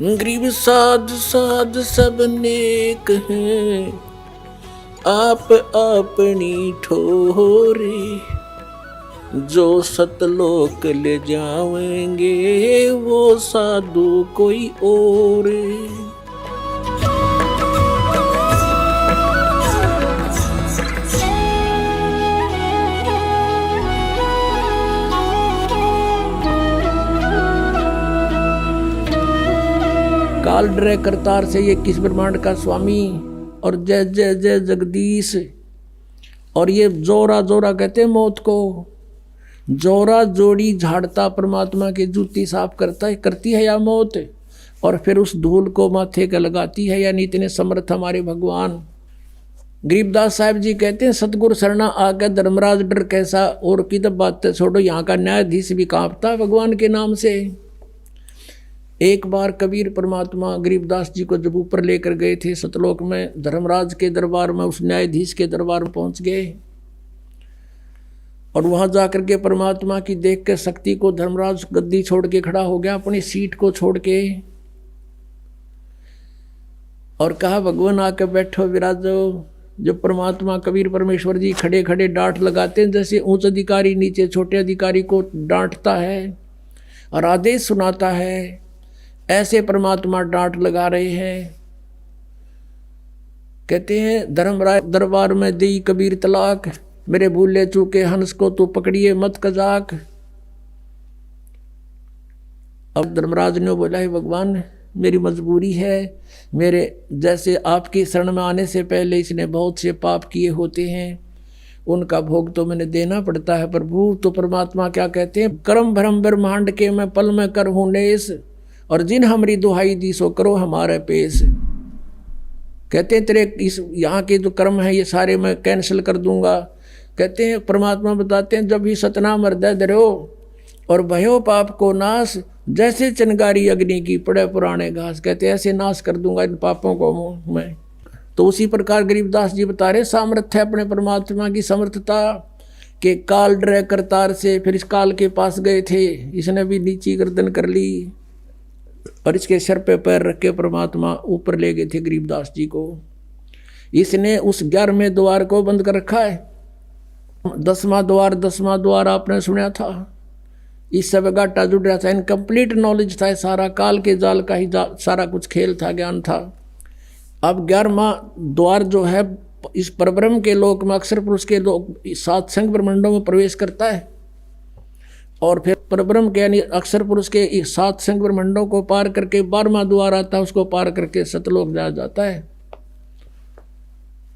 गरीब साध साध सब नेक हैं, आप अपनी ठोरे, जो सतलोक ले जाएंगे वो साधु कोई और। काल डरे करतार से ये किस ब्रह्मांड का स्वामी, और जय जय जय जगदीश। और ये जोरा जोरा कहते हैं मौत को, जोरा जोड़ी झाड़ता परमात्मा की जूती साफ करती है या मौत, और फिर उस धूल को माथे का लगाती है, यानी इतने समर्थ हमारे भगवान। गरीबदास साहब जी कहते हैं सतगुरु शरणा आके धर्मराज डर कैसा, और की तब बात छोड़ो, यहाँ का न्यायाधीश भी कांपता भगवान के नाम से। एक बार कबीर परमात्मा गरीबदास जी को जब ऊपर लेकर गए थे सतलोक में, धर्मराज के दरबार में, उस न्यायाधीश के दरबार में पहुंच गए, और वहां जाकर के परमात्मा की देख के शक्ति को धर्मराज गद्दी छोड़ के खड़ा हो गया, अपनी सीट को छोड़ के, और कहा भगवान आके बैठो विराजो। जब परमात्मा कबीर परमेश्वर जी खड़े खड़े डांट लगाते हैं, जैसे उच्च अधिकारी नीचे छोटे अधिकारी को डांटता है और आदेश सुनाता है, ऐसे परमात्मा डांट लगा रहे हैं। कहते हैं धर्मराज दरबार में दी कबीर तलाक, मेरे भूले चूके हंस को तू पकड़िए मत कजाक। अब धर्मराज ने बोला है भगवान मेरी मजबूरी है, मेरे जैसे आपकी शरण में आने से पहले इसने बहुत से पाप किए होते हैं, उनका भोग तो मैंने देना पड़ता है प्रभु। तो परमात्मा क्या कहते हैं, कर्म भरम ब्रह्मांड के मैं पल में कर हूँ नेस, और जिन हमारी दुहाई दी सो करो हमारे पेश। कहते हैं तेरे इस यहाँ के जो कर्म है ये सारे मैं कैंसिल कर दूंगा। कहते हैं परमात्मा बताते हैं जब ही सतनाम हृदय धरो और भयो पाप को नाश, जैसे चिंगारी अग्नि की पड़े पुराने घास, कहते हैं ऐसे नाश कर दूंगा इन पापों को मैं। तो उसी प्रकार गरीबदास जी बता रहे सामर्थ्य है अपने परमात्मा की समर्थता के, काल डरे करतार से। फिर इस काल के पास गए थे, इसने भी नीची गर्दन कर ली और इसके सर पे पैर रख के परमात्मा ऊपर ले गए थे गरीबदास जी को। इसने उस 11वें द्वार को बंद कर रखा है। 10वां द्वार आपने सुना था, इस सब गाटा जुड़ रहा था, इनकम्प्लीट नॉलेज था, सारा काल के जाल का ही सारा कुछ खेल था, ज्ञान था। अब 11वां द्वार जो है इस परब्रह्म के लोक में अक्षर पुरुष के लोक 7 संग ब्रह्मांडों में प्रवेश करता है, और फिर परब्रह्म के यानी अक्षर पुरुष के 7 संग ब्रह्मांडों को पार करके 12वां द्वार आता है, उसको पार करके सतलोक जाया जाता है।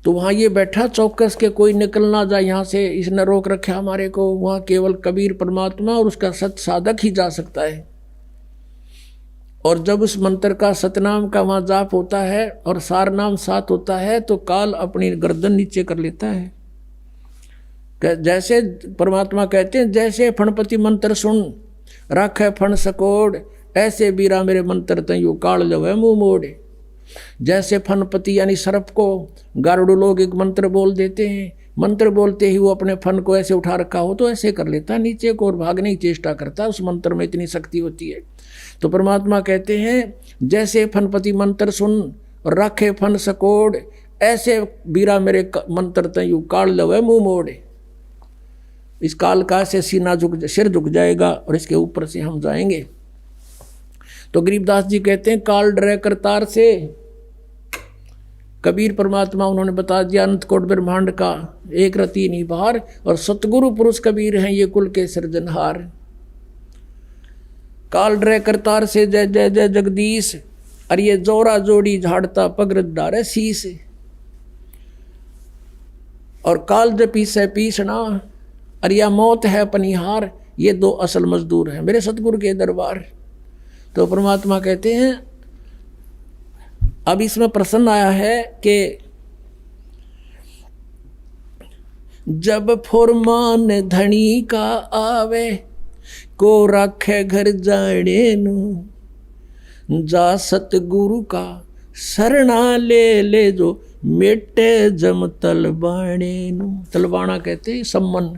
तो वहाँ ये बैठा चौकस के कोई निकल ना जाए यहाँ से, इसने रोक रखा हमारे को। वहाँ केवल कबीर परमात्मा और उसका सत साधक ही जा सकता है। और जब उस मंत्र का सतनाम का वहाँ जाप होता है और सार नाम साथ होता है, तो काल अपनी गर्दन नीचे कर लेता है। जैसे परमात्मा कहते हैं जैसे फणपति मंत्र सुन रखे फण सकोड़, ऐसे बीरा मेरे मंत्र तयू काल लवे मुँह मोड़े। जैसे फनपति यानी सर्प को गारुड़ लोग एक मंत्र बोल देते हैं, मंत्र बोलते ही वो अपने फन को ऐसे उठा रखा हो तो ऐसे कर लेता है नीचे को और भागने की चेष्टा करता है, उस मंत्र में इतनी शक्ति होती है। तो परमात्मा कहते हैं जैसे फनपति मंत्र सुन रखे फन सकोड़, ऐसे बीरा मेरे मंत्र तयू काल लवे मुँह मोड़े। इस काल का से सिर झुक जाएगा और इसके ऊपर से हम जाएंगे। तो गरीबदास जी कहते हैं काल डरे करतार से, कबीर परमात्मा उन्होंने बता दिया अनंत कोट ब्रह्मांड का एक रति नहीं बाहर, और सतगुरु पुरुष कबीर हैं ये कुल के सृजनहार। काल डरे करतार से जय जय जय जगदीश, और ये जोरा जोड़ी झाड़ता पगरत डारे शीस। और काल जे पीसे पीसना, और यह मौत है पनिहार, ये 2 असल मजदूर हैं मेरे सतगुरु के दरबार। तो परमात्मा कहते हैं अब इसमें प्रश्न आया है कि जब फुरमान धनी का आवे को रखे घर जाने नु, जा सतगुरु का शरणा ले जो मेटे जम तलबाणे नु। तलबाना कहते हैं सम्मन,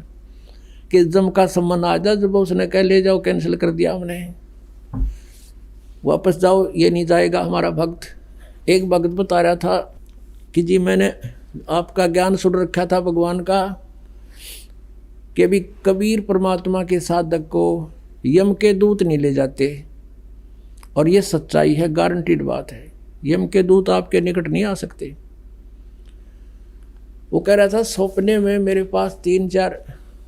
कि जम का सम्मन आ जा, जब उसने कह ले जाओ कैंसिल कर दिया हमने। वापस जाओ, ये नहीं जाएगा हमारा भक्त। एक भक्त बता रहा था कि जी मैंने आपका ज्ञान सुन रखा था भगवान का कि अभी कबीर परमात्मा के साधक को यम के दूत नहीं ले जाते, और ये सच्चाई है, गारंटीड बात है। यम के दूत आपके निकट नहीं आ सकते। वो कह रहा था सपने में मेरे पास 3-4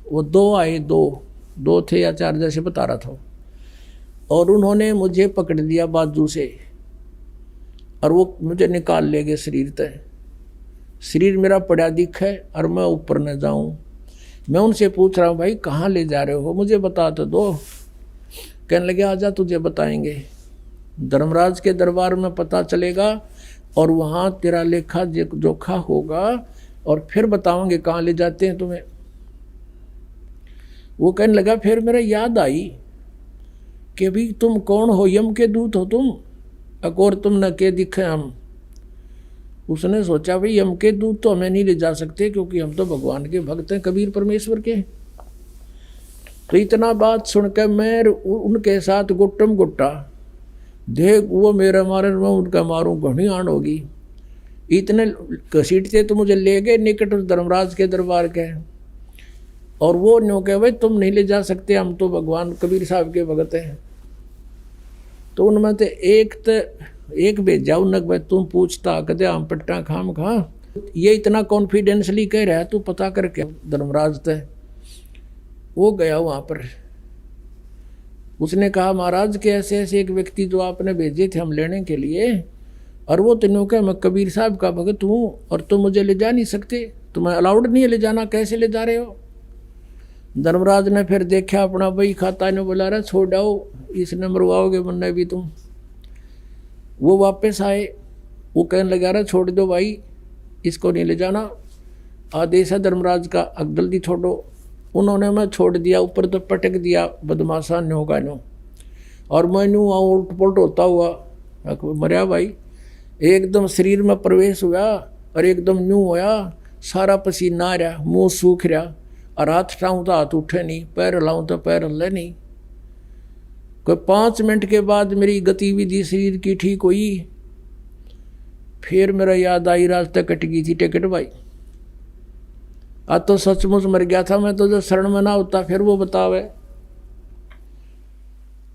वो 2 आए, 2 थे या 4 जैसे बता रहा था, और उन्होंने मुझे पकड़ लिया बाजू से और वो मुझे निकाल ले गए शरीर तक। शरीर मेरा पड़ा दिखे और मैं ऊपर न जाऊं। मैं उनसे पूछ रहा हूँ भाई कहाँ ले जा रहे हो, मुझे बता तो दो। कहने लगे आजा तुझे बताएंगे, धर्मराज के दरबार में पता चलेगा और वहाँ तेरा लेखा जोखा होगा और फिर बताओगे कहाँ ले जाते हैं तुम्हें। वो कहने लगा फिर मेरा याद आई कि भी तुम कौन हो, यम के दूत हो तुम, अकोर तुम न के दिखे हम। उसने सोचा भाई यम के दूत तो हमें नहीं ले जा सकते क्योंकि हम तो भगवान के भक्त हैं, कबीर परमेश्वर के। तो इतना बात सुनकर मैं उनके साथ गुट्टम गुट्टा, देख वो मेरा मारे मैं उनका मारूं, घनी आन होगी। इतने घसीटते तो मुझे ले गए निकट उस धर्मराज के दरबार के, और वो न्यों कहे भाई तुम नहीं ले जा सकते, हम तो भगवान कबीर साहब के भगत हैं। तो उनमें से एक भेजा उन्हें भाई तुम पूछता कदे हम पट्टा खाम खा, ये इतना कॉन्फिडेंसली कह रहा है तू पता करके धर्मराज तय। वो गया वहाँ पर, उसने कहा महाराज के ऐसे ऐसे एक व्यक्ति जो आपने भेजे थे हम लेने के लिए, और वो तीनों का मैं कबीर साहब का भगत हूँ और तुम मुझे ले जा नहीं सकते, तुम्हें अलाउड नहीं है ले जाना, कैसे ले जा रहे हो। धर्मराज ने फिर देखा अपना बही खाता ने बोला रहा छोड़ आओ, इसने मरवाओगे वरना भी तुम। वो वापस आए, वो कहने लगा रहा छोड़ दो भाई, इसको नहीं ले जाना, आदेश है धर्मराज का, जल्दी छोड़ो। उन्होंने मैं छोड़ दिया, ऊपर तो पटक दिया बदमाशा न्यो का न्यो, और मैं न्यू उल्ट पुलट होता हुआ मरिया भाई। एकदम शरीर में प्रवेश हुआ और एकदम न्यू होया, सारा पसीना आ रहा, मुँह सूख रहा, और हाथ उठाऊँ तो हाथ उठे नहीं, पैर हिलाऊँ तो पैर हिले नहीं। कोई 5 मिनट के बाद मेरी गतिविधि शरीर की ठीक हुई। फिर मेरा याद आई रास्ते कट गई थी टिकट भाई, आज तो सचमुच मर गया था मैं, तो जो शरण में ना होता फिर वो बतावे।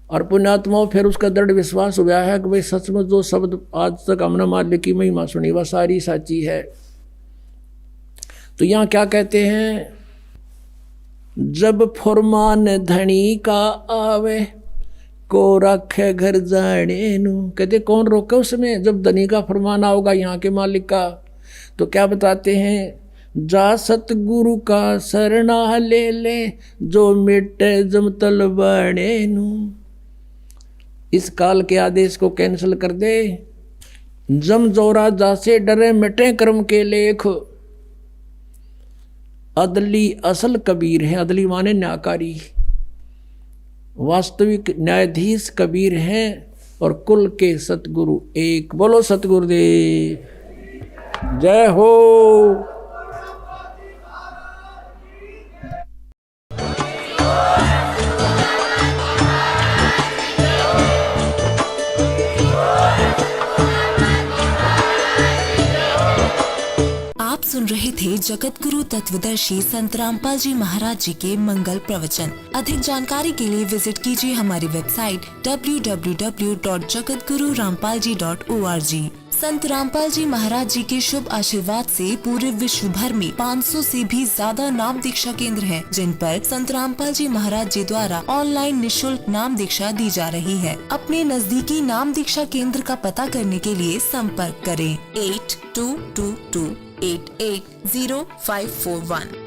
और पुण्यात्माओं फिर उसका दृढ़ विश्वास हुआ है कि भाई सचमुच जो शब्द आज तक हमने माल्य की महिमा सुनी वह सारी साची है। तो यहाँ क्या कहते हैं, जब फरमान धनी का आवे को रखे घर जाने नू। कहते कौन रोके उसमें, जब धनी का फरमान आओगा यहाँ के मालिक का। तो क्या बताते हैं, जा सतगुरु का शरणा ले ले जो मिटे जमतल बने नू। इस काल के आदेश को कैंसिल कर दे। जम जोरा जासे डरे मिटे कर्म के लेख। अदली असल कबीर है, अदली माने न्यायकारी, वास्तविक न्यायाधीश कबीर हैं, और कुल के सतगुरु एक। बोलो सतगुरुदेव जय हो। सुन रहे थे जगत गुरु तत्वदर्शी संत रामपाल जी महाराज जी के मंगल प्रवचन। अधिक जानकारी के लिए विजिट कीजिए हमारी वेबसाइट www.jagatgururampalji.org। संत रामपाल जी महाराज जी के शुभ आशीर्वाद से पूरे विश्व भर में 500 से भी ज्यादा नाम दीक्षा केंद्र हैं, जिन पर संत रामपाल जी महाराज जी द्वारा ऑनलाइन निशुल्क नाम दीक्षा दी जा रही है। अपने नजदीकी नाम दीक्षा केंद्र का पता करने के लिए संपर्क करें 8222880541।